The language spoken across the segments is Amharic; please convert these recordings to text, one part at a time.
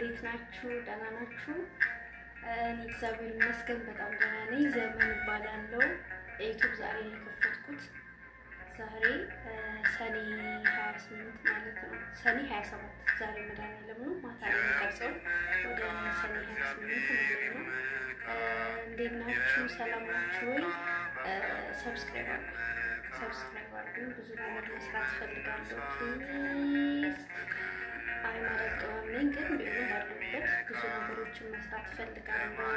እንዴት ናችሁ? ደህና ናችሁ? እኔ እግዚአብሔር ይመስገን በጣም ደህና ነኝ። ዘመን እባላለሁ። ዩቲዩብ ዛሬ ነው የከፈትኩት። ዛሬ ሰኔ 28 ማለት ነው። ሰኔ 27 ዛሬ መድኃኒዓለም ነው። ማታ ነው የምቀርጸው ወደ ሰኔ 28 ማለት ነው። እንዴት ናችሁ? ሰላም ናችሁ ወይ? ሰብስክራይብ አድርጉ። ብዙ ነገር መስራት ፈልጋለሁ። ፕሊዝ አይመረቀውም ግን ቢሆን ባለበት ብዙ ነገሮችን መስራት ፈልጋለሁ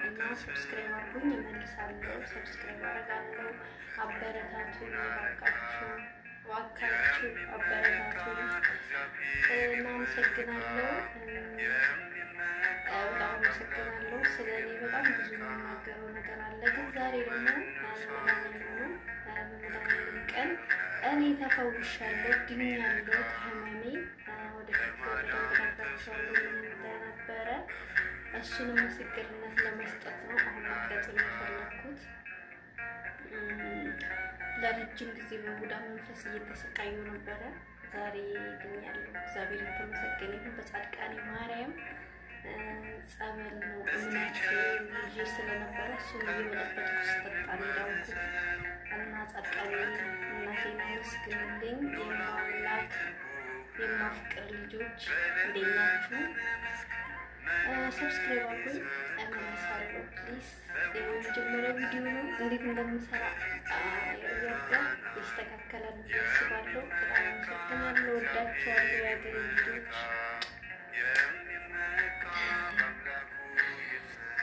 እና ሰብስክራይብ አድርጉኝ። እመልሳለሁ። ሰብስክራይብ አደርጋለሁ። አበረታቱኝ። እባካችሁ አበረታቱኝ። እናመሰግናለሁ። በጣም አመሰግናለሁ። ስለ እኔ በጣም ብዙ የምናገረው ነገር አለ፣ ግን ዛሬ ደግሞ በመድኃኒዓለም ቀን እኔ ተፈውሻለሁ፣ ድኛለሁ ከህመሜ። ወደፊት ወደንግራቸዋለሁ እንደነበረ እሱንም ምስክርነት ለመስጠት ነው አሁን መቅረጽ የፈለኩት። ለረጅም ጊዜ በቡዳ መንፈስ እየተሰቃየሁ ነበረ። ዛሬ ድኛለሁ። እግዚአብሔር የተመሰገነ ይሁን። በጻድቃኔ ማርያም ጸበል ነው እምነት ይዤ ስለነበረ እሱን እየበለበጥኩ ስጠጣ ነው የዳንኩት እና ጻድቃኔ እናቴን አመስግኑልኝ። የማምላክ የማፍቅር ልጆች እንዴት ናችሁ? ሰብስክራይብ አድርጉኝ። እመልሳለሁ ፕሊዝ። የመጀመሪያ ቪዲዮ ነው። እንዴት እንደምሰራ ይስተካከላል ብዬ አስባለሁ። በጣም አመሰግናለሁ። ወዳችኋለሁ የሀገሬ ልጆች።